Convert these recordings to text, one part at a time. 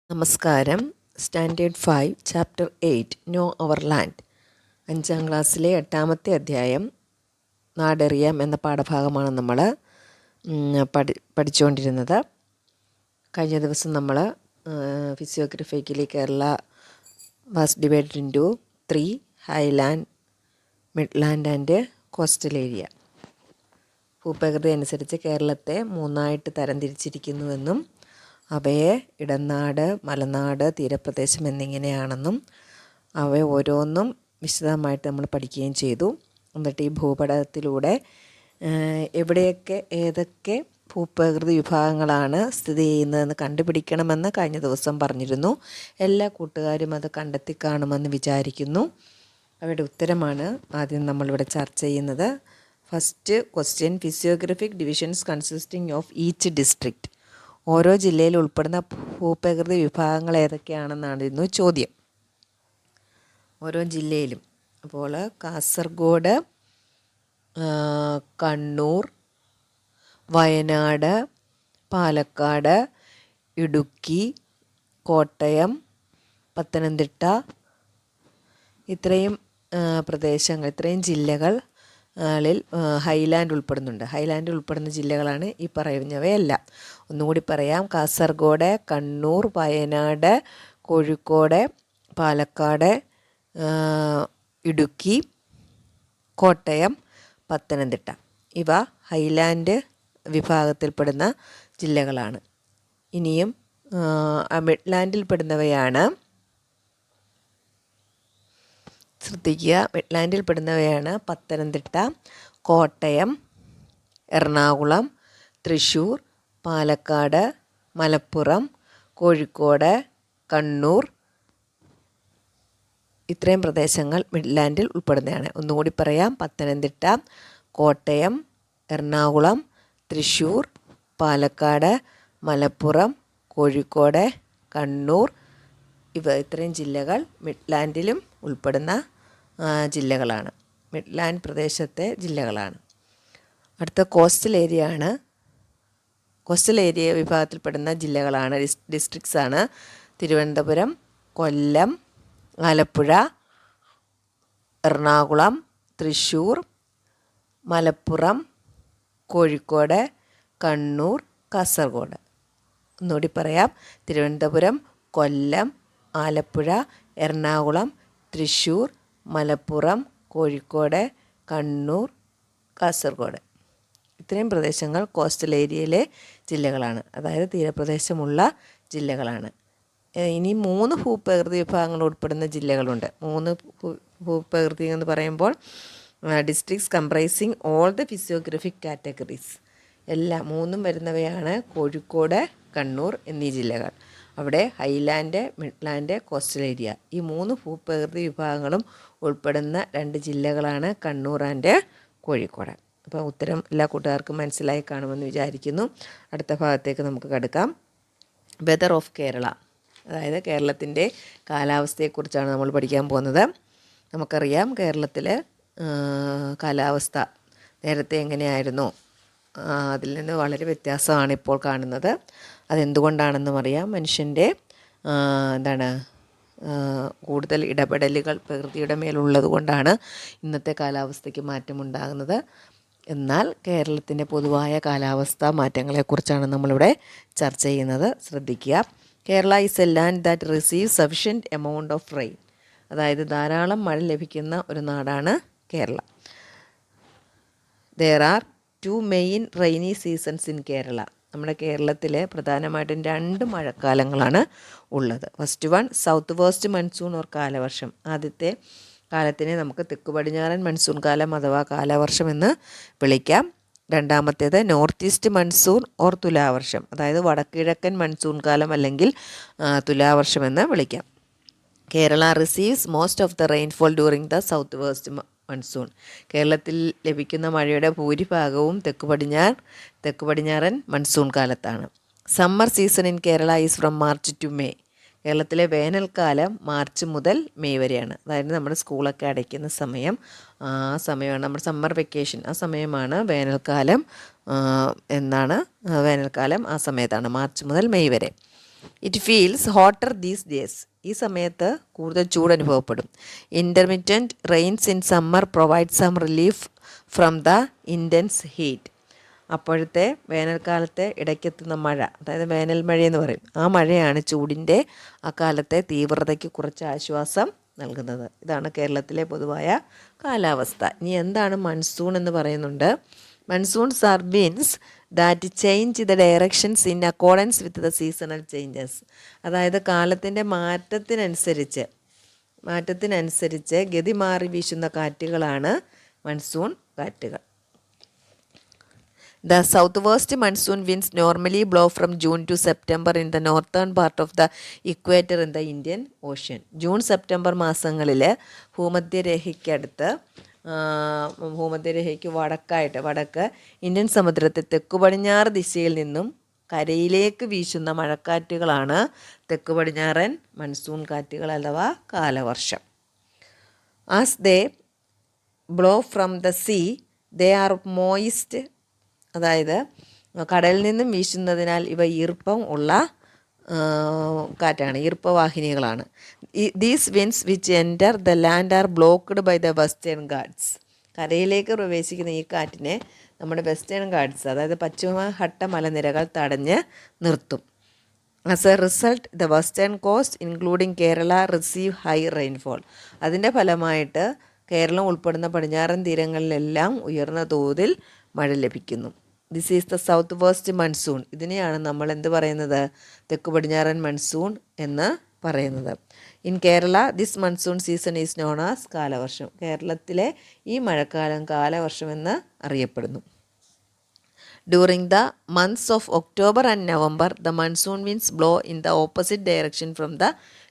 നമസ്കാരം. Standard 5 chapter 8 know our land 5ാം ക്ലാസ്സിലെ 8ാമത്തെ അധ്യായം നാടറിയാം എന്ന പാഠഭാഗമാണ് നമ്മൾ പഠിച്ചുകൊണ്ടിരുന്നത്. കഴിഞ്ഞ ദിവസം നമ്മൾ physiographically Kerala was divided into 3 highland, midland and coastal area. ഭൂപ്രകൃതി അനുസരിച്ച് കേരളത്തെ 3ആയിട്ട് തരംതിരിച്ചിരിക്കുന്നുവെന്നും അവയെ ഇടനാട്, മലനാട്, തീരപ്രദേശം എന്നിങ്ങനെയാണെന്നും അവയെ ഓരോന്നും വിശദമായിട്ട് നമ്മൾ പഠിക്കുകയും ചെയ്തു. എന്നിട്ട് ഈ ഭൂപടത്തിലൂടെ എവിടെയൊക്കെ ഏതൊക്കെ ഭൂപ്രകൃതി വിഭാഗങ്ങളാണ് സ്ഥിതി ചെയ്യുന്നതെന്ന് കണ്ടുപിടിക്കണമെന്ന് കഴിഞ്ഞ ദിവസം പറഞ്ഞിരുന്നു. എല്ലാ കൂട്ടുകാരും അത് കണ്ടെത്തി കാണുമെന്ന് വിചാരിക്കുന്നു. അവയുടെ ഉത്തരമാണ് ആദ്യം നമ്മളിവിടെ ചർച്ച ചെയ്യുന്നത്. First question: physiographic divisions consisting of each district. ഓരോ ജില്ലയിൽ ഉൾപ്പെടുന്ന ഭൂപ്രകൃതി വിഭാഗങ്ങൾ ഏതൊക്കെയാണെന്നായിരുന്നു ചോദ്യം. ഓരോ ജില്ലയിലും. അപ്പോൾ കാസർഗോഡ്, കണ്ണൂർ, വയനാട്, പാലക്കാട്, ഇടുക്കി, കോട്ടയം, പത്തനംതിട്ട, ഇത്രയും പ്രദേശങ്ങൾ, ഇത്രയും ജില്ലകൾ ഹൈലാൻഡ് ഉൾപ്പെടുന്നുണ്ട്. ഹൈലാൻഡ് ഉൾപ്പെടുന്ന ജില്ലകളാണ് ഈ പറയുന്നവയെല്ലാം. ഒന്നുകൂടി പറയാം: കാസർഗോഡ്, കണ്ണൂർ, വയനാട്, കോഴിക്കോട്, പാലക്കാട്, ഇടുക്കി, കോട്ടയം, പത്തനംതിട്ട. ഇവ ഹൈലാൻഡ് വിഭാഗത്തിൽപ്പെടുന്ന ജില്ലകളാണ്. ഇനിയും മിഡ്ലാൻഡിൽപ്പെടുന്നവയാണ്. ശ്രദ്ധിക്കുക, മിഡ്ലാൻഡിൽപ്പെടുന്നവയാണ് പത്തനംതിട്ട, കോട്ടയം, എറണാകുളം, തൃശ്ശൂർ, പാലക്കാട്, മലപ്പുറം, കോഴിക്കോട്, കണ്ണൂർ. ഇത്രയും പ്രദേശങ്ങൾ മിഡ്ലാൻഡിൽ ഉൾപ്പെടുന്നതാണ്. ഒന്നുകൂടി പറയാം: പത്തനംതിട്ട, കോട്ടയം, എറണാകുളം, തൃശ്ശൂർ, പാലക്കാട്, മലപ്പുറം, കോഴിക്കോട്, കണ്ണൂർ. ഇത്രയും ജില്ലകൾ മിഡ്ലാൻഡിലും ഉൾപ്പെടുന്ന ജില്ലകളാണ്. മിഡ്ലാൻഡ് പ്രദേശത്തെ ജില്ലകളാണ്. അടുത്ത കോസ്റ്റൽ ഏരിയ ആണ്. കോസ്റ്റൽ ഏരിയ വിഭാഗത്തിൽപ്പെടുന്ന ജില്ലകളാണ്, ഡിസ്ട്രിക്ട്സ് ആണ്: തിരുവനന്തപുരം, കൊല്ലം, ആലപ്പുഴ, എറണാകുളം, തൃശ്ശൂർ, മലപ്പുറം, കോഴിക്കോട്, കണ്ണൂർ, കാസർഗോഡ്. ഒന്നുകൂടി പറയാം: തിരുവനന്തപുരം, കൊല്ലം, ആലപ്പുഴ, എറണാകുളം, തൃശ്ശൂർ, മലപ്പുറം, കോഴിക്കോട്, കണ്ണൂർ, കാസർഗോഡ്. ഇത്രയും പ്രദേശങ്ങൾ കോസ്റ്റൽ ഏരിയയിലെ ജില്ലകളാണ്, അതായത് തീരപ്രദേശമുള്ള ജില്ലകളാണ്. ഇനി 3 ഭൂപ്രകൃതി വിഭാഗങ്ങൾ ഉൾപ്പെടുന്ന ജില്ലകളുണ്ട്. 3 ഭൂപ്രകൃതി എന്ന് പറയുമ്പോൾ districts comprising all the physiographic categories. എല്ലാ 3ഉം വരുന്നവയാണ് കോഴിക്കോട്, കണ്ണൂർ എന്നീ ജില്ലകൾ. അവിടെ ഹൈലാൻഡ്, മിഡ്ലാൻഡ്, കോസ്റ്റൽ ഏരിയ, ഈ 3 ഭൂപ്രകൃതി വിഭാഗങ്ങളും ഉൾപ്പെടുന്ന 2 ജില്ലകളാണ് കണ്ണൂർ ആൻഡ് കോഴിക്കോട്. അപ്പോൾ ഉത്തരം എല്ലാ കൂട്ടുകാർക്കും മനസ്സിലായി കാണുമെന്ന് വിചാരിക്കുന്നു. അടുത്ത ഭാഗത്തേക്ക് നമുക്ക് കടക്കാം. വെതർ ഓഫ് കേരള, അതായത് കേരളത്തിൻ്റെ കാലാവസ്ഥയെക്കുറിച്ചാണ് നമ്മൾ പഠിക്കാൻ പോകുന്നത്. നമുക്കറിയാം കേരളത്തിൽ കാലാവസ്ഥ നേരത്തെ എങ്ങനെയായിരുന്നു, അതിൽ നിന്ന് വളരെ വ്യത്യാസമാണ് ഇപ്പോൾ കാണുന്നത്. അതെന്തുകൊണ്ടാണെന്നും അറിയാം. മനുഷ്യൻ്റെ കൂടുതൽ ഇടപെടലുകൾ പ്രകൃതിയുടെ മേലുള്ളത് കൊണ്ടാണ് ഇന്നത്തെ കാലാവസ്ഥയ്ക്ക് മാറ്റമുണ്ടാകുന്നത്. എന്നാൽ കേരളത്തിൻ്റെ പൊതുവായ കാലാവസ്ഥ മാറ്റങ്ങളെക്കുറിച്ചാണ് നമ്മളിവിടെ ചർച്ച ചെയ്യുന്നത്. ശ്രദ്ധിക്കുക: Kerala is a land that receive sufficient amount of rain. അതായത് ധാരാളം മഴ ലഭിക്കുന്ന ഒരു നാടാണ് കേരളം. There are 2 main rainy seasons in Kerala. നമ്മുടെ കേരളത്തിൽ പ്രധാനമായിട്ടും 2 മഴക്കാലങ്ങളാണ് ഉള്ളത്. First one south west monsoon or കാലവർഷം. ആദ്യത്തെ കാലത്തിനെ നമുക്ക് തെക്ക് പടിഞ്ഞാറൻ മൺസൂൺ കാലം അഥവാ കാലവർഷം എന്ന് വിളിക്കാം. രണ്ടാമത്തേത് നോർത്ത് ഈസ്റ്റ് മൺസൂൺ ഓർ തുലാവർഷം, അതായത് വടക്കിഴക്കൻ മൺസൂൺ കാലം അല്ലെങ്കിൽ തുലാവർഷം എന്ന് വിളിക്കാം. Kerala receives most of the rainfall during the south west monsoon. കേരളത്തിൽ ലഭിക്കുന്ന മഴയുടെ ഭൂരിഭാഗവും തെക്ക് പടിഞ്ഞാറൻ മൺസൂൺ കാലത്താണ്. Summer season in Kerala is from March to May. കേരളത്തിലെ വേനൽക്കാലം മാർച്ച് മുതൽ മെയ് വരെയാണ്. അതായത് നമ്മുടെ സ്കൂളൊക്കെ അടയ്ക്കുന്ന സമയം, ആ സമയമാണ് നമ്മുടെ സമ്മർ വെക്കേഷൻ, ആ സമയമാണ് വേനൽക്കാലം. വേനൽക്കാലം ആ സമയത്താണ്, മാർച്ച് മുതൽ മെയ് വരെ. It feels hotter these days. ഈ സമയത്ത് കൂടുതൽ ചൂട് അനുഭവപ്പെടും. Intermittent rains in summer provide some relief from the intense heat. അപ്പോഴത്തെ വേനൽക്കാലത്തെ ഇടയ്ക്കെത്തുന്ന മഴ, അതായത് വേനൽ മഴയെന്ന് പറയും, ആ മഴയാണ് ചൂടിൻ്റെ ആ കാലത്തെ തീവ്രതയ്ക്ക് കുറച്ച് ആശ്വാസം നൽകുന്നത്. ഇതാണ് കേരളത്തിലെ പൊതുവായ കാലാവസ്ഥ. ഇനി എന്താണ് മൺസൂൺ എന്ന് പറയുന്നുണ്ട്. Monsoons are winds that change the directions in accordance with the seasonal changes. അതായത് കാലത്തിൻ്റെ മാറ്റത്തിനനുസരിച്ച് ഗതി മാറി വീശുന്ന കാറ്റുകളാണ് മൺസൂൺ കാറ്റുകൾ. The southwest monsoon winds normally blow from June to September in the northern part of the equator in the Indian Ocean. June September മാസങ്ങളിൽ ഭൂമധ്യരേഖയ്ക്ക് വടക്ക് ഇന്ത്യൻ സമുദ്രത്തെ തെക്കു പടിഞ്ഞാറ് ദിശയിൽ നിന്നും കരയിലേക്ക് വീശുന്ന മഴക്കാറ്റുകളാണ് തെക്കു പടിഞ്ഞാറൻ മൺസൂൺ കാറ്റുകൾ അഥവാ കാലവർഷം. As they blow from the sea they are moist. അതായത് കടലിൽ നിന്നും വീശുന്നതിനാൽ ഇവ ഈർപ്പം ഉള്ള കാറ്റാണ്, ഈർപ്പവാഹിനികളാണ്. These winds which enter the land are blocked by the Western Ghats. കരയിലേക്ക് പ്രവേശിക്കുന്ന ഈ കാറ്റിനെ നമ്മുടെ വെസ്റ്റേൺ ഗാഡ്സ്, അതായത് പശ്ചിമഘട്ട മലനിരകൾ തടഞ്ഞ് നിർത്തും. As A result the western coast including Kerala receive high rainfall. അതിൻ്റെ ഫലമായിട്ട് കേരളം ഉൾപ്പെടുന്ന പടിഞ്ഞാറൻ തീരങ്ങളിലെല്ലാം ഉയർന്ന തോതിൽ മഴ ലഭിക്കുന്നു. This is the south west monsoon. ഇതിനെയാണ് നമ്മൾ എന്ത് പറയുന്നത്? തെക്കു പടിഞ്ഞാറൻ മൺസൂൺ എന്ന് പറയുന്നത്. In Kerala this monsoon season is known as കാലവർഷം. കേരളത്തിലെ ഈ മഴക്കാലം കാലവർഷം എന്ന് അറിയപ്പെടുന്നു. During the months of October and November the monsoon winds blow in the opposite direction from the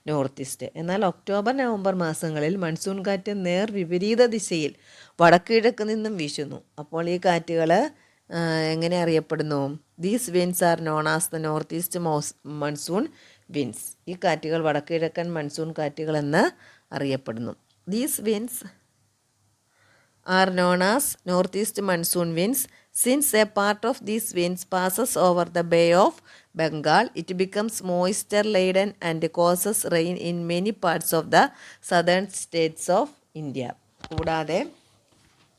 north east. എന്നാൽ ഒക്ടോബർ നവംബർ മാസങ്ങളിൽ മൺസൂൺ കാറ്റ് വിപരീത ദിശയിൽ വടക്ക് കിഴക്ക് നിന്നും വീശുന്നു. അപ്പോൾ ഈ കാറ്റുകൾ എങ്ങനെ അറിയപ്പെടുന്നു? These winds are known as the north east monsoon winds. ഈ കാറ്റുകൾ വടക്ക് കിഴക്കൻ മൺസൂൺ കാറ്റുകൾ എന്ന് അറിയപ്പെടുന്നു. These winds are known as north east monsoon winds. Since a part of these winds passes over the Bay of Bengal it becomes moisture laden and causes rain in many parts of the southern states of India. കൂടാതെ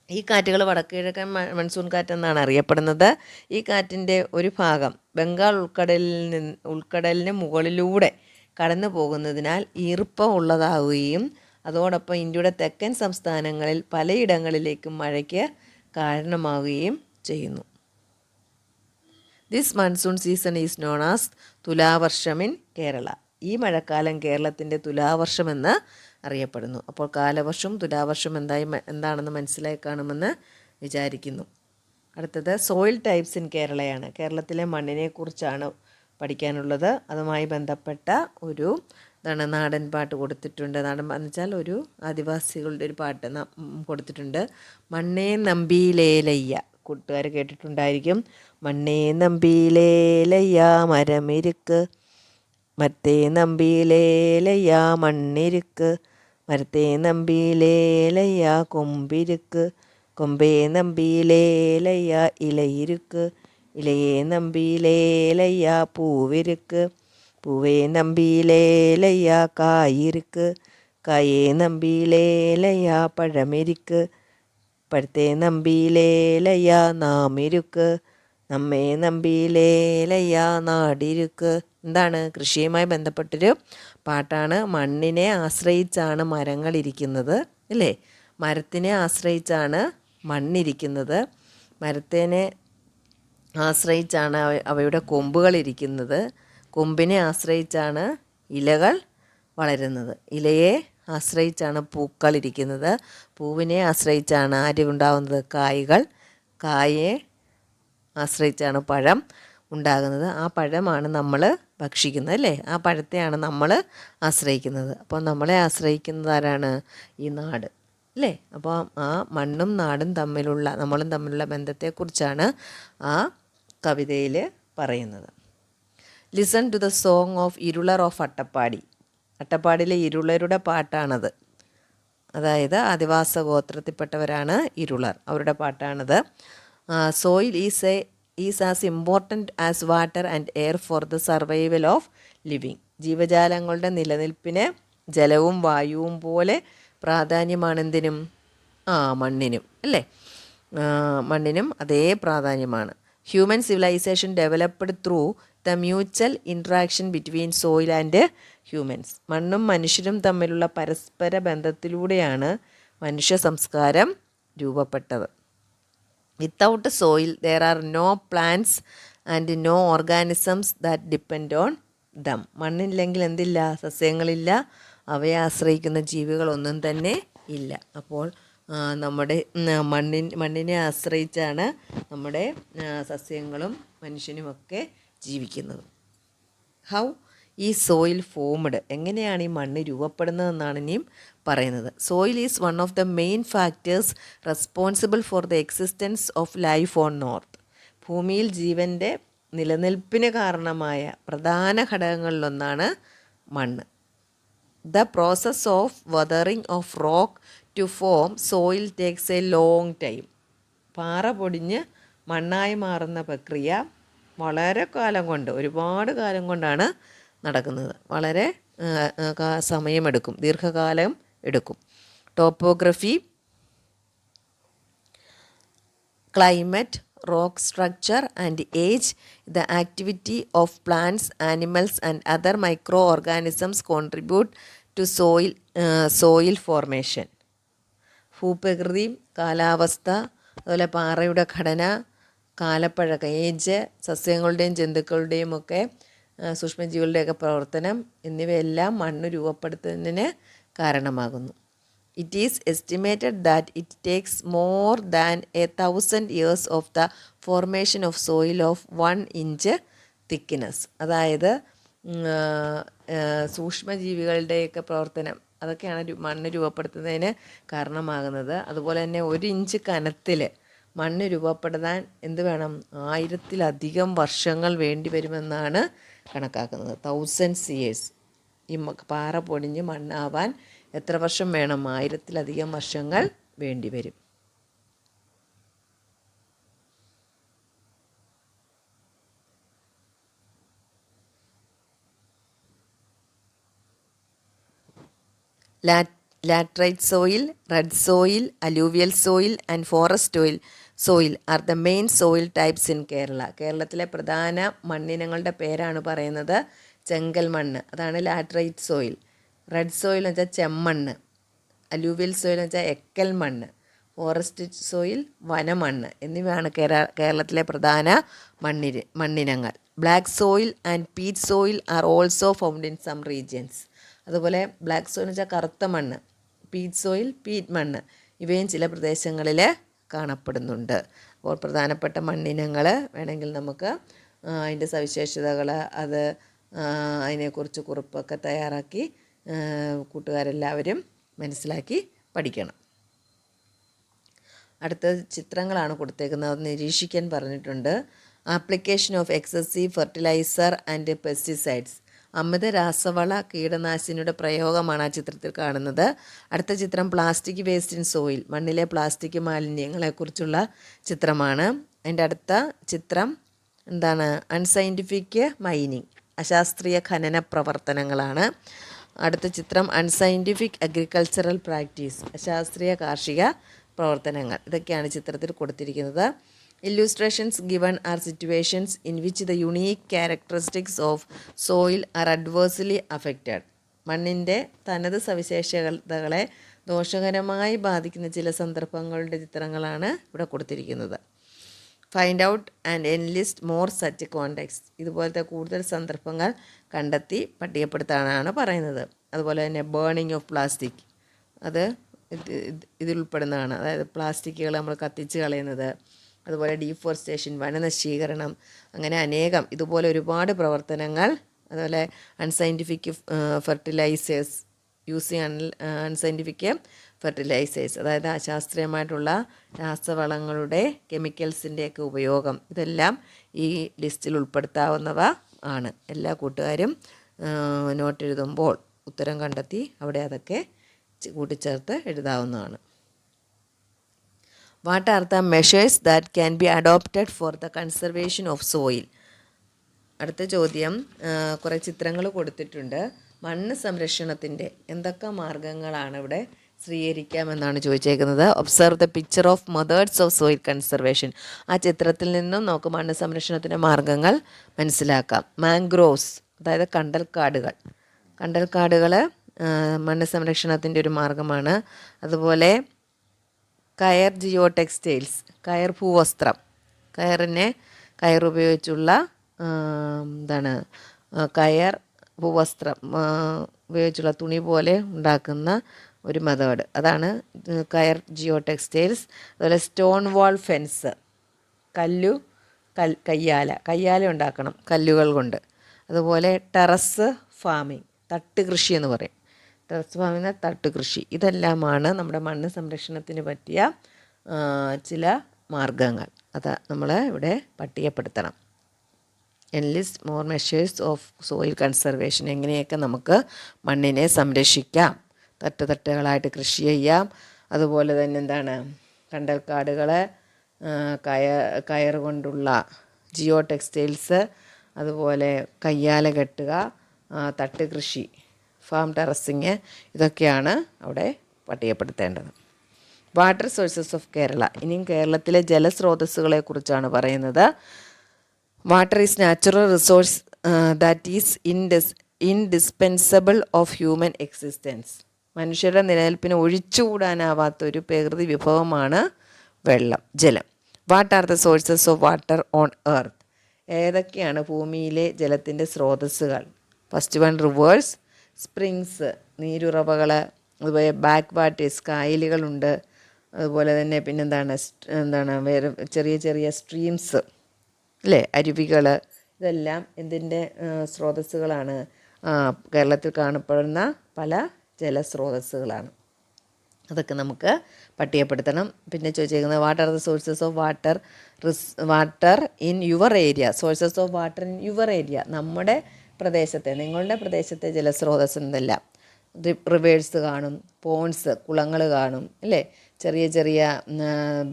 ഈ കാറ്റുകൾ വടക്ക് കിഴക്കൻ monsoon കാറ്റെന്നാണ് അറിയപ്പെടുന്നത്. ഈ കാറ്റിൻ്റെ ഒരു ഭാഗം ബംഗാൾ ഉൾക്കടലിന് മുകളിലൂടെ കടന്നു പോകുന്നതിനാൽ ഈർപ്പം ഉള്ളതാവുകയും അതോടൊപ്പം ഇന്ത്യയുടെ തെക്കൻ സംസ്ഥാനങ്ങളിൽ പലയിടങ്ങളിലേക്കും മഴയ്ക്ക് കാരണമാവുകയും ചെയ്യുന്നു. This monsoon season is known as തുലാവർഷം ഇൻ കേരള. ഈ മഴക്കാലം കേരളത്തിൻ്റെ തുലാവർഷമെന്ന് അറിയപ്പെടുന്നു. അപ്പോൾ കാലവർഷം തുലാവർഷം എന്താണെന്ന് മനസ്സിലായി കാണുമെന്ന് വിചാരിക്കുന്നു. അടുത്തത് സോയിൽ ടൈപ്സ് ഇൻ കേരളയാണ്. കേരളത്തിലെ മണ്ണിനെക്കുറിച്ചാണ് പഠിക്കാനുള്ളത്. അതുമായി ബന്ധപ്പെട്ട ഒരു നാടൻ പാട്ട് കൊടുത്തിട്ടുണ്ട്. നാടൻ എന്ന് വെച്ചാൽ ഒരു ആദിവാസികളുടെ ഒരു പാട്ട് കൊടുത്തിട്ടുണ്ട്. മണ്ണേ നമ്പിയിലേലയ്യ, കൂട്ടുകാർ കേട്ടിട്ടുണ്ടായിരിക്കും. മണ്ണേ നമ്പിയിലേലയ്യ മരമിരുക്ക്, മരത്തേ നമ്പിയിലേലയ്യ മണ്ണിരുക്ക്, മരത്തേ നമ്പിയിലേലയ്യ കൊമ്പിരുക്ക്, കൊമ്പേ നമ്പിയിലേലയ്യ ഇലയിരുക്ക്, ഇലയെ നമ്പിയിലേലയ്യ പൂവിരുക്ക്, പൂവേ നമ്പിയിലേലയ്യ കായിരിക്ക്, കായേ നമ്പിയിലേലയ്യ പഴമിരിക്ക്, പഴത്തേ നമ്പിയിലേലയ്യ നാമിരുക്ക്, നമ്മേ നമ്പിയിലേലയ്യ നാടിരുക്ക്. എന്താണ്? കൃഷിയുമായി ബന്ധപ്പെട്ടൊരു പാട്ടാണ്. മണ്ണിനെ ആശ്രയിച്ചാണ് മരങ്ങൾ ഇരിക്കുന്നത്, അല്ലേ? മരത്തിനെ ആശ്രയിച്ചാണ് മണ്ണിരിക്കുന്നത്, മരത്തിനെ ആശ്രയിച്ചാണ് അവയുടെ കൊമ്പുകൾ ഇരിക്കുന്നത്, കൊമ്പിനെ ആശ്രയിച്ചാണ് ഇലകൾ വളരുന്നത്, ഇലയെ ആശ്രയിച്ചാണ് പൂക്കൾ ഇരിക്കുന്നത്, പൂവിനെ ആശ്രയിച്ചാണ് ആരുണ്ടാവുന്നത്? കായ്കൾ, കായയെ ആശ്രയിച്ചാണ് പഴം ഉണ്ടാകുന്നത്. ആ പഴമാണ് നമ്മൾ ഭക്ഷിക്കുന്നത്, അല്ലേ? ആ പഴത്തെയാണ് നമ്മൾ ആശ്രയിക്കുന്നത്. അപ്പോൾ നമ്മളെ ആശ്രയിക്കുന്നത് ആരാണ്? ഈ നാട്, അല്ലേ? അപ്പോൾ ആ മണ്ണും നാടും നമ്മളും തമ്മിലുള്ള ബന്ധത്തെക്കുറിച്ചാണ് ആ കവിതയിൽ പറയുന്നത്. Listen to the song of Irular of Attappadi. അട്ടപ്പാടിയിലെ ഇരുളരുടെ പാട്ടാണത്. അതായത് ആദിവാസ ഗോത്രത്തിൽപ്പെട്ടവരാണ് ഇരുളർ, അവരുടെ പാട്ടാണത്. Soil is as important as water and air for the survival of living. ജീവജാലങ്ങളുടെ നിലനിൽപ്പിന് ജലവും വായുവും പോലെ പ്രാധാന്യമാണ് എന്തിനും? മണ്ണിനും അല്ലേ? മണ്ണിനും അതേ പ്രാധാന്യമാണ്. Human civilization developed through the mutual interaction between soil and humans. മണ്ണും മനുഷ്യരും തമ്മിലുള്ള പരസ്പര ബന്ധത്തിലൂടെയാണ് മനുഷ്യ സംസ്കാരം രൂപപ്പെട്ടത്. Without soil there are no plants and no organisms that depend on them. മണ്ണില്ലെങ്കിൽ എന്തില്ല? സസ്യങ്ങളില്ല, അവയെ ആശ്രയിക്കുന്ന ജീവികളൊന്നും തന്നെ ഇല്ല. അപ്പോൾ നമ്മുടെ മണ്ണിനെ ആശ്രയിച്ചാണ് നമ്മുടെ സസ്യങ്ങളും മനുഷ്യനുമൊക്കെ ജീവിക്കുന്നത്. ഹൗ ഈ സോയിൽ ഫോംഡ്, എങ്ങനെയാണ് ഈ മണ്ണ് രൂപപ്പെടുന്നതെന്നാണ് ഇനിയും പറയുന്നത്. Soil is one of the main factors responsible for the existence of life on earth. ഭൂമിയിൽ ജീവൻ്റെ നിലനിൽപ്പിന് കാരണമായ പ്രധാന ഘടകങ്ങളിലൊന്നാണ് മണ്ണ്. The process of weathering of rock to form soil takes a long time. പാറ പൊടിഞ്ഞ് മണ്ണായി മാറുന്ന പ്രക്രിയ വളരെ കാലം കൊണ്ട്, ഒരുപാട് കാലം കൊണ്ടാണ് നടക്കുന്നത്. വളരെ സമയമെടുക്കും, ദീർഘകാലം എടുക്കും. Topography, climate, rock structure and age, the activity of plants, animals and other microorganisms contribute to soil formation. ഭൂപ്രകൃതി, കാലാവസ്ഥ, അതുപോലെ പാറയുടെ ഘടന, കാലപ്പഴക്കം, ഏജ്, സസ്യങ്ങളുടെയും ജന്തുക്കളുടെയും ഒക്കെ സൂക്ഷ്മജീവികളുടെയൊക്കെ പ്രവർത്തനം എന്നിവയെല്ലാം മണ്ണ് രൂപപ്പെടുത്തുന്നതിന് കാരണമാകുന്നു. It is estimated that it takes more than 1000 years of the formation of soil of 1 inch thickness. അതായത് സൂക്ഷ്മജീവികളുടെയൊക്കെ പ്രവർത്തനം അതൊക്കെയാണ് മണ്ണ് രൂപപ്പെടുത്തുന്നതിന് കാരണമാകുന്നത്. അതുപോലെ തന്നെ 1 inch കനത്തിൽ മണ്ണ് രൂപപ്പെടുത്താൻ എന്ത് വേണം? 1000-ലധികം വർഷങ്ങൾ വേണ്ടി വരുമെന്നാണ് കണക്കാക്കുന്നത്. 1000 years. ഈ പാറ പൊടിഞ്ഞ് മണ്ണാവാൻ എത്ര വർഷം വേണം? 1000-ലധികം വർഷങ്ങൾ വേണ്ടി വരും. Laterite soil, red soil, alluvial soil and forest soil are the main soil types in Kerala. കേരളത്തിലെ പ്രധാന മണ്ണിനങ്ങളുടെ പേരാണ് പറയുന്നത്. ചെങ്കൽ മണ്ണ്, അതാണ് ലാറ്ററൈറ്റ് സോയിൽ. റെഡ് സോയിൽ എന്ന് വെച്ചാൽ ചെമ്മണ്ണ്, അലൂവിയൽ സോയിൽ എന്ന് വെച്ചാൽ എക്കൽ മണ്ണ്, ഫോറസ്റ്റ് സോയിൽ വനമണ്ണ് എന്നിവയാണ് കേരളത്തിലെ പ്രധാന മണ്ണിനങ്ങൾ. Black soil and peat soil are also found in some regions. അതുപോലെ ബ്ലാക്ക് സോയിൽ എന്ന് വെച്ചാൽ കറുത്ത മണ്ണ്, പീറ്റ് സോയിൽ പീറ്റ് മണ്ണ്, ഇവയും ചില പ്രദേശങ്ങളിൽ കാണപ്പെടുന്നുണ്ട്. അപ്പോൾ പ്രധാനപ്പെട്ട മണ്ണിനങ്ങൾ വേണമെങ്കിൽ നമുക്ക് അതിൻ്റെ സവിശേഷതകൾ അതിനെക്കുറിച്ച് കുറിപ്പൊക്കെ തയ്യാറാക്കി കൂട്ടുകാരെല്ലാവരും മനസ്സിലാക്കി പഠിക്കണം. അടുത്ത ചിത്രങ്ങളാണ് കൊടുത്തേക്കുന്നത്, അത് നിരീക്ഷിക്കാൻ പറഞ്ഞിട്ടുണ്ട്. Application of excessive fertilizer and pesticides. അമിത രാസവള കീടനാശിനിയുടെ പ്രയോഗമാണ് ആ ചിത്രത്തിൽ കാണുന്നത്. അടുത്ത ചിത്രം പ്ലാസ്റ്റിക് വേസ്റ്റ് ഇൻ സോയിൽ, മണ്ണിലെ പ്ലാസ്റ്റിക് മാലിന്യങ്ങളെക്കുറിച്ചുള്ള ചിത്രമാണ്. അതിൻ്റെ അടുത്ത ചിത്രം എന്താണ്? അൺസയൻറ്റിഫിക് മൈനിങ്, അശാസ്ത്രീയ ഖനന പ്രവർത്തനങ്ങളാണ്. അടുത്ത ചിത്രം അൺസയൻറ്റിഫിക് അഗ്രികൾച്ചറൽ പ്രാക്ടീസ്, അശാസ്ത്രീയ കാർഷിക പ്രവർത്തനങ്ങൾ. ഇതൊക്കെയാണ് ചിത്രത്തിൽ കൊടുത്തിരിക്കുന്നത്. Illustrations given are situations in which the unique characteristics of soil are adversely affected. മണ്ണിൻ്റെ തനത് സവിശേഷതകളെ ദോഷകരമായി ബാധിക്കുന്ന ചില സന്ദർഭങ്ങളുടെ ചിത്രങ്ങളാണ് ഇവിടെ കൊടുത്തിരിക്കുന്നത്. Find out and enlist more such context. ഇതുപോലത്തെ കൂടുതൽ സന്ദർഭങ്ങൾ കണ്ടെത്തി പട്ടികപ്പെടുത്താനാണ് പറയുന്നത്. അതുപോലെ തന്നെ ബേണിംഗ് ഓഫ് പ്ലാസ്റ്റിക്, അത് ഇതിലുൾപ്പെടുന്നതാണ്. അതായത് പ്ലാസ്റ്റിക്കുകൾ നമ്മൾ കത്തിച്ച് കളയുന്നത്, അതുപോലെ ഡീഫോറസ്റ്റേഷൻ, വനനശീകരണം, അങ്ങനെ അനേകം ഇതുപോലെ ഒരുപാട് പ്രവർത്തനങ്ങൾ. അതുപോലെ unscientific fertilisers, using unscientific fertilisers, അതായത് അശാസ്ത്രീയമായിട്ടുള്ള രാസവളങ്ങളുടെ കെമിക്കൽസിൻ്റെയൊക്കെ ഉപയോഗം, ഇതെല്ലാം ഈ ലിസ്റ്റിൽ ഉൾപ്പെടുത്താവുന്നവ ആണ്. എല്ലാ കൂട്ടുകാരും നോട്ട് എഴുതുമ്പോൾ ഉത്തരം കണ്ടെത്തി അവിടെ അതൊക്കെ കൂട്ടിച്ചേർത്ത് എഴുതാവുന്നതാണ്. What are the measures that can be adopted for the conservation of soil? അടുത്ത ചോദ്യം, കുറേ ചിത്രങ്ങൾ കൊടുത്തിട്ടുണ്ട്. മണ്ണ് സംരക്ഷണത്തിൻ്റെ എന്തൊക്കെ മാർഗങ്ങളാണ് ഇവിടെ സ്വീകരിക്കാമെന്നാണ് ചോദിച്ചേക്കുന്നത്. Observe the picture of methods of soil conservation. ആ ചിത്രത്തിൽ നിന്നും നമുക്ക് മണ്ണ് സംരക്ഷണത്തിൻ്റെ മാർഗങ്ങൾ മനസ്സിലാക്കാം. മാംഗ്രോവ്സ്, അതായത് കണ്ടൽക്കാടുകൾ മണ്ണ് സംരക്ഷണത്തിൻ്റെ ഒരു മാർഗമാണ്. അതുപോലെ കയർ ജിയോ ടെക്സ്റ്റൈൽസ്, കയർ ഭൂവസ്ത്രം, കയർ ഉപയോഗിച്ചുള്ള കയർ ഭൂവസ്ത്രം ഉപയോഗിച്ചുള്ള തുണി പോലെ ഉണ്ടാക്കുന്ന ഒരു മെത്തേഡ്, അതാണ് കയർ ജിയോ ടെക്സ്റ്റൈൽസ്. അതുപോലെ സ്റ്റോൺ വാൾ ഫെൻസ്, കയ്യാല ഉണ്ടാക്കണം കല്ലുകൾ കൊണ്ട്. അതുപോലെ ടെറസ് ഫാമിംഗ്, തട്ടുകൃഷി എന്ന് പറയും. ടെറസ് ഫാമിംഗ്, തട്ടുകൃഷി, ഇതെല്ലാമാണ് നമ്മുടെ മണ്ണ് സംരക്ഷണത്തിന് പറ്റിയ ചില മാർഗങ്ങൾ. അത് നമ്മൾ ഇവിടെ പട്ടികപ്പെടുത്തണം. Enlist more measures of soil conservation, എങ്ങനെയൊക്കെ നമുക്ക് മണ്ണിനെ സംരക്ഷിക്കാം. തട്ടുകളായിട്ട് കൃഷി ചെയ്യാം. അതുപോലെ തന്നെ കണ്ടൽക്കാടുകൾ, കയർ കൊണ്ടുള്ള ജിയോ ടെക്സ്റ്റൈൽസ്, അതുപോലെ കയ്യാല കെട്ടുക, തട്ടുകൃഷി, ഫാം ടെറസിങ്, ഇതൊക്കെയാണ് അവിടെ പട്ടികപ്പെടുത്തേണ്ടത്. Water sources of Kerala. ഇനിയും കേരളത്തിലെ ജലസ്രോതസ്സുകളെ കുറിച്ചാണ് പറയുന്നത്. Water is natural resource that is indispensable of human existence. മനുഷ്യരുടെ നിലനിൽപ്പിന് ഒഴിച്ചുകൂടാനാവാത്തൊരു പ്രകൃതി വിഭവമാണ് ജലം. What are the sources of water on earth. ഏതൊക്കെയാണ് ഭൂമിയിലെ ജലത്തിൻ്റെ സ്രോതസ്സുകൾ? ഫസ്റ്റ് വൺ, റിവേഴ്സ്, സ്പ്രിങ്സ്, നീരുറവകൾ, അതുപോലെ ബാക്ക് വാട്ടേഴ്സ്, കായലുകളുണ്ട്. അതുപോലെ തന്നെ വേറെ ചെറിയ സ്ട്രീംസ്, അല്ലേ, അരുവികൾ, ഇതെല്ലാം എന്തിൻ്റെ സ്രോതസ്സുകളാണ്? കേരളത്തിൽ കാണപ്പെടുന്ന പല ജലസ്രോതസ്സുകളാണ്. അതൊക്കെ നമുക്ക് പട്ടികപ്പെടുത്തണം. പിന്നെ ചോദിച്ചേക്കുന്നത് what are the sources of water in your area. Sources of water in your area, നമ്മുടെ പ്രദേശത്തെ, നിങ്ങളുടെ പ്രദേശത്തെ ജലസ്രോതസ് എന്തെല്ലാം? റിവേഴ്സ് കാണും, പോൺസ്, കുളങ്ങൾ കാണും, അല്ലേ, ചെറിയ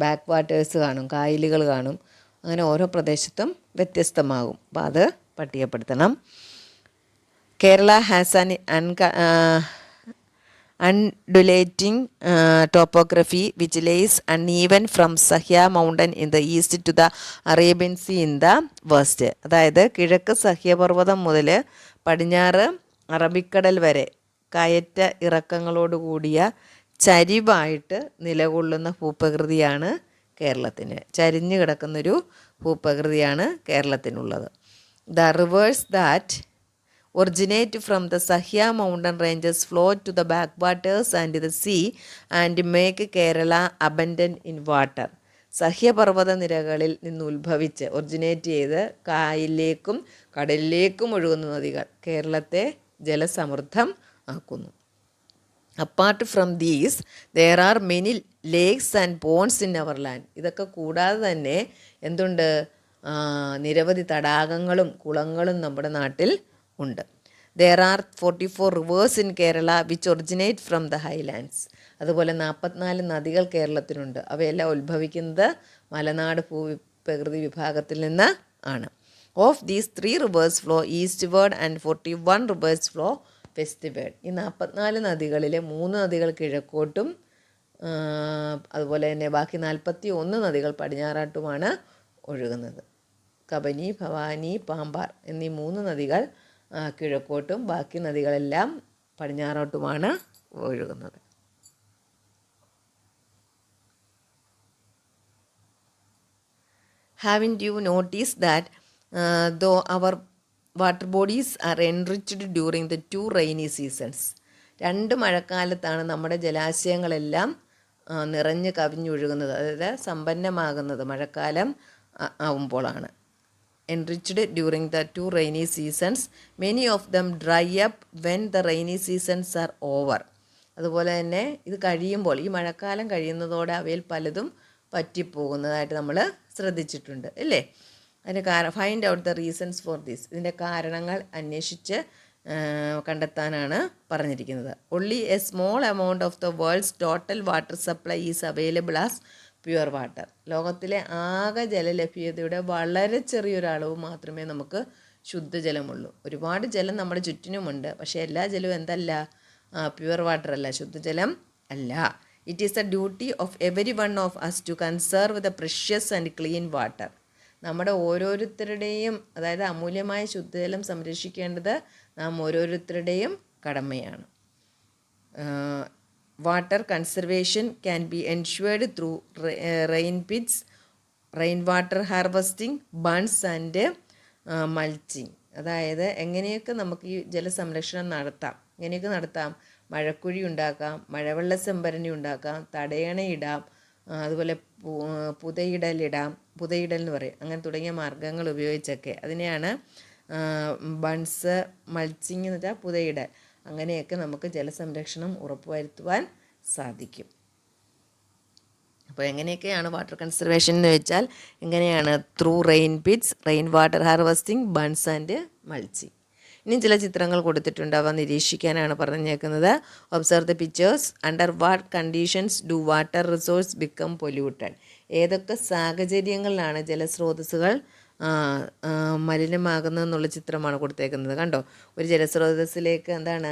ബാക്ക് വാട്ടേഴ്സ് കാണും, കായലുകൾ കാണും. അങ്ങനെ ഓരോ പ്രദേശത്തും വ്യത്യസ്തമാകും. അപ്പോൾ അത് പട്ടികപ്പെടുത്തണം. Kerala has undulating topography which lays uneven from Sahya mountain in the east to the Arabian Sea in the west. അതായത് കിഴക്ക് സഹ്യപർവ്വതം മുതൽ പടിഞ്ഞാറ് അറബിക്കടൽ വരെ കയറ്റ ഇറക്കങ്ങളോട് കൂടിയ ചരിവായിട്ട് നിലകൊള്ളുന്ന ഭൂപ്രകൃതിയാണ് കേരളത്തിന്. ചരിഞ്ഞു കിടക്കുന്നൊരു ഭൂപ്രകൃതിയാണ് കേരളത്തിനുള്ളത്. The rivers that originate from the Sahya mountain ranges flow to the backwaters and the sea and make Kerala abundant in water. സഹ്യപർവ്വത നിരകളിൽ നിന്ന് ഉത്ഭവിച്ച് ഒറിജിനേറ്റ് ചെയ്ത് കായലിലേക്കും കടലിലേക്കും ഒഴുകുന്ന നദികൾ കേരളത്തെ ജലസമൃദ്ധം ആക്കുന്നു. Apart from these there are many lakes and ponds in our land. ഇതൊക്കെ കൂടാതെ തന്നെ എന്തുണ്ട്? നിരവധി തടാകങ്ങളും കുളങ്ങളും നമ്മുടെ നാട്ടിൽ ഉണ്ട്. There are 44 rivers in Kerala which originate from the highlands. അതുപോലെ 44 നദികൾ കേരളത്തിനുണ്ട്. അവയെല്ലാം ഉത്ഭവിക്കുന്നത് മലനാട് ഭൂപ്രകൃതി വിഭാഗത്തിൽ നിന്ന് ആണ്. Of these 3 rivers flow eastward and 41 rivers flow westward. ഈ 44 നദികളിലെ 3 നദികൾ കിഴക്കോട്ടും അതുപോലെ തന്നെ ബാക്കി 41 നദികൾ പടിഞ്ഞാറാട്ടുമാണ് ഒഴുകുന്നത്. കബനി, ഭവാനി, പാമ്പാർ എന്നീ 3 നദികൾ കിഴക്കോട്ടും ബാക്കി നദികളെല്ലാം പടിഞ്ഞാറോട്ടുമാണ് ഒഴുകുന്നത്. Haven't you noticed that though our water bodies are enriched during the 2 rainy seasons? 2 മഴക്കാലത്താണ് നമ്മുടെ ജലാശയങ്ങളെല്ലാം നിറഞ്ഞ് കവിഞ്ഞൊഴുകുന്നത്, അതായത് സമ്പന്നമാകുന്നത് മഴക്കാലം ആവുമ്പോഴാണ്. Enriched during the 2 rainy seasons, many of them dry up when the rainy seasons are over. അതുപോലെ തന്നെ ഇത് കഴിയുമ്പോൾ, ഈ മഴക്കാലം കഴിയുന്നതോടെ അവയിൽ പലതും പറ്റിപ്പോകുന്നതായിട്ട് നമ്മൾ ശ്രദ്ധിച്ചിട്ടുണ്ട്, അല്ലേ? അതിന് find out the reasons for this. ഇതിൻ്റെ കാരണങ്ങൾ അന്വേഷിച്ച് കണ്ടെത്താനാണ് പറഞ്ഞിരിക്കുന്നത്. only a small amount of the world's total water supply is available as pure water. ലോകത്തിലെ ആകെ ജലലഭ്യതയുടെ വളരെ ചെറിയൊരളവ് മാത്രമേ നമുക്ക് ശുദ്ധജലമുള്ളൂ. ഒരുപാട് ജലം നമ്മുടെ ചുറ്റിനുമുണ്ട്, പക്ഷേ എല്ലാ ജലവും എന്തല്ല, പ്യുവർ വാട്ടർ അല്ല, ശുദ്ധജലം അല്ല. It is the duty of every one of us to conserve the precious and clean water. നമ്മുടെ ഓരോരുത്തരുടെയും, അതായത് അമൂല്യമായ ശുദ്ധജലം സംരക്ഷിക്കേണ്ടത് നാം ഓരോരുത്തരുടെയും കടമയാണ്. Water conservation can be ensured through rain pits, rain water harvesting, bunds and mulching. അതായത് എങ്ങനെയൊക്കെ നമുക്ക് ഈ ജലസംരക്ഷണം നടത്താം, എങ്ങനെയൊക്കെ നടത്താം? മഴക്കുഴി ഉണ്ടാക്കാം, മഴവെള്ള സംഭരണി ഉണ്ടാക്കാം, തടയണയിടാം, അതുപോലെ പുതയിടൽ എന്ന് പറയും, അങ്ങനെ തുടങ്ങിയ മാർഗ്ഗങ്ങൾ ഉപയോഗിച്ചൊക്കെ. അതിനെയാണ് ബൺസ്, മൾച്ചിങ് എന്ന് വെച്ചാൽ പുതയിടൽ. അങ്ങനെയൊക്കെ നമുക്ക് ജലസംരക്ഷണം ഉറപ്പുവരുത്തുവാൻ സാധിക്കും. അപ്പോൾ എങ്ങനെയൊക്കെയാണ് വാട്ടർ കൺസർവേഷൻ എന്ന് വെച്ചാൽ എങ്ങനെയാണ്? Through rain pits, rain water harvesting, bunds and mulching. ഇനി ചില ചിത്രങ്ങൾ കൊടുത്തിട്ടുണ്ട്, അവ നിരീക്ഷിക്കാനാണ് പറഞ്ഞേക്കുന്നത്. Observe the pictures. Under what conditions do water resource become polluted? ഏതൊക്കെ സാഹചര്യങ്ങളിലാണ് ജലസ്രോതസ്സുകൾ മലിനമാകുന്നതെന്നുള്ള ചിത്രമാണ് കൊടുത്തേക്കുന്നത്. കണ്ടോ, ഒരു ജലസ്രോതസ്സിലേക്ക് എന്താണ്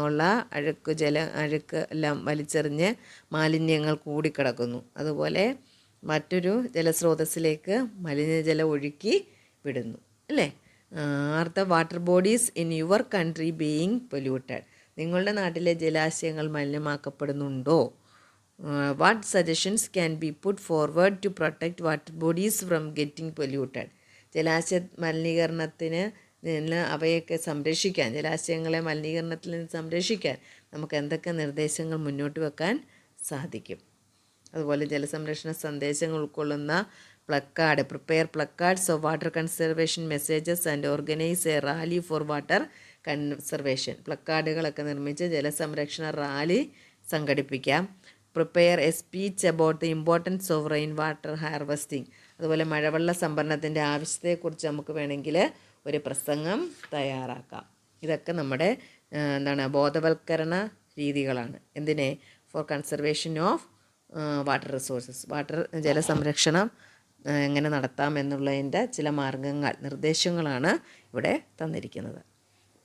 ഉള്ള അഴുക്ക് എല്ലാം വലിച്ചെറിഞ്ഞ് മാലിന്യങ്ങൾ കൂടിക്കിടക്കുന്നു. അതുപോലെ മറ്റൊരു ജലസ്രോതസ്സിലേക്ക് മലിനജലം ഒഴുക്കി വിടുന്നു, അല്ലേ? Are the water bodies in your country being polluted? നിങ്ങളുടെ നാട്ടിലെ ജലാശയങ്ങൾ മലിനമാക്കപ്പെടുന്നുണ്ടോ? What suggestions can be put forward to protect water bodies from getting polluted? ജലാശയ മലിനീകരണത്തിന് അവയൊക്കെ സംരക്ഷിക്കാൻ, ജലാശയങ്ങളെ മലിനീകരണത്തിൽ നിന്ന് സംരക്ഷിക്കാൻ നമുക്ക് എന്തൊക്കെ നിർദ്ദേശങ്ങൾ മുന്നോട്ട് വെക്കാൻ സാധിക്കും? അതുപോലെ ജലസംരക്ഷണ സന്ദേശങ്ങൾ ഉൾക്കൊള്ളുന്ന placard, prepare placards of water conservation messages and organise a rally for water conservation. പ്ലക്കാർഡുകളൊക്കെ നിർമ്മിച്ച് ജലസംരക്ഷണ റാലി സംഘടിപ്പിക്കാം. Prepare a speech about the importance of rain water harvesting. അതുപോലെ മഴവെള്ള സംഭരണത്തിൻ്റെ ആവശ്യത്തെക്കുറിച്ച് നമുക്ക് വേണമെങ്കിൽ ഒരു പ്രസംഗം തയ്യാറാക്കാം. ഇതൊക്കെ നമ്മുടെ ബോധവൽക്കരണ രീതികളാണ്. എന്തിനെ? For conservation of water resources. ജലസംരക്ഷണം എങ്ങനെ നടത്താം എന്നുള്ളതിൻ്റെ ചില മാർഗങ്ങൾ, നിർദ്ദേശങ്ങളാണ് ഇവിടെ തന്നിരിക്കുന്നത്.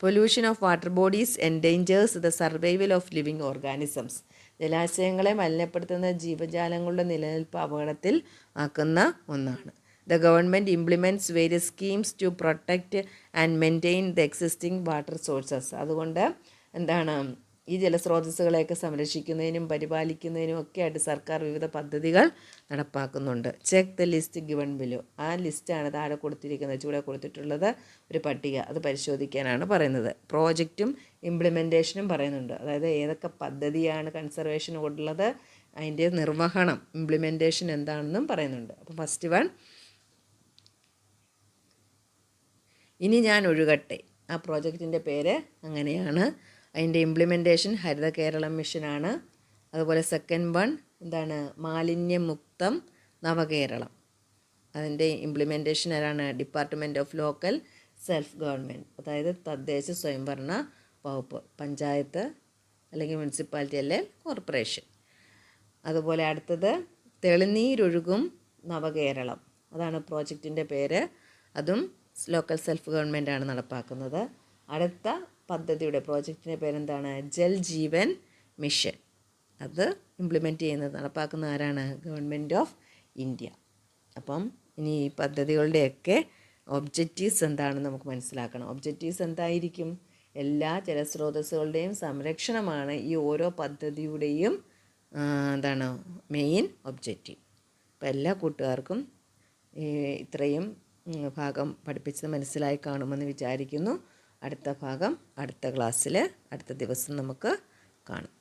Pollution of water bodies endangers the survival of living organisms. ജലാശയങ്ങളെ മലിനപ്പെടുത്തുന്ന ജീവജാലങ്ങളുടെ നിലനിൽപ്പ് അപകടത്തിൽ ആക്കുന്ന ഒന്നാണ്. The government implements various schemes to protect and maintain the existing water sources. അതുകൊണ്ട് ഈ ജലസ്രോതസ്സുകളെയൊക്കെ സംരക്ഷിക്കുന്നതിനും പരിപാലിക്കുന്നതിനും ഒക്കെ ആയിട്ട് സർക്കാർ വിവിധ പദ്ധതികൾ നടപ്പാക്കുന്നുണ്ട്. Check the list given below. ആ ലിസ്റ്റാണ് താഴെ കൊടുത്തിരിക്കുന്നത്, ചൂടെ കൊടുത്തിട്ടുള്ളത് ഒരു പട്ടിക, അത് പരിശോധിക്കാനാണ് പറയുന്നത്. പ്രോജക്റ്റും ഇംപ്ലിമെൻറ്റേഷനും പറയുന്നുണ്ട്. അതായത് ഏതൊക്കെ പദ്ധതിയാണ് കൺസർവേഷൻ ഉള്ളത്, അതിൻ്റെ നിർവഹണം, ഇംപ്ലിമെൻറ്റേഷൻ എന്താണെന്നും പറയുന്നുണ്ട്. അപ്പോൾ ഫസ്റ്റ് വൺ, ഇനി ഞാൻ ഒഴുകട്ടെ. ആ പ്രോജക്റ്റിൻ്റെ പേര് അങ്ങനെയാണ്. അതിൻ്റെ ഇംപ്ലിമെൻറ്റേഷൻ ഹരിത കേരളം മിഷനാണ്. അതുപോലെ സെക്കൻഡ് വൺ മാലിന്യമുക്തം നവകേരളം. അതിൻ്റെ ഇംപ്ലിമെൻറ്റേഷൻ ആരാണ്? Department of local self government, അതായത് തദ്ദേശ സ്വയംഭരണ വകുപ്പ്, പഞ്ചായത്ത് അല്ലെങ്കിൽ മുനിസിപ്പാലിറ്റി അല്ലെങ്കിൽ കോർപ്പറേഷൻ. അതുപോലെ അടുത്തത് തെളിനീരൊഴുകും നവകേരളം, അതാണ് പ്രോജക്റ്റിൻ്റെ പേര്. അതും ലോക്കൽ സെൽഫ് ഗവൺമെൻറ്റാണ് നടപ്പാക്കുന്നത്. അടുത്ത പദ്ധതിയുടെ പ്രോജക്റ്റിൻ്റെ പേരെന്താണ്? ജൽ ജീവൻ മിഷൻ. അത് ഇംപ്ലിമെൻറ്റ് ചെയ്യുന്നത്, നടപ്പാക്കുന്ന ആരാണ്? Government of India. അപ്പം ഇനി ഈ പദ്ധതികളുടെയൊക്കെ ഒബ്ജക്റ്റീവ്സ് എന്താണെന്ന് നമുക്ക് മനസ്സിലാക്കണം. ഒബ്ജക്റ്റീവ്സ് എന്തായിരിക്കും? എല്ലാ ജലസ്രോതസ്സുകളുടെയും സംരക്ഷണമാണ് ഈ ഓരോ പദ്ധതിയുടെയും മെയിൻ ഒബ്ജക്റ്റീവ്. അപ്പോൾ എല്ലാ കൂട്ടുകാർക്കും ഇത്രയും ഭാഗം പഠിപ്പിച്ചത് മനസ്സിലായി കാണുമെന്ന് വിചാരിക്കുന്നു. അടുത്ത ഭാഗം അടുത്ത ക്ലാസ്സിൽ അടുത്ത ദിവസം നമുക്ക് കാണാം.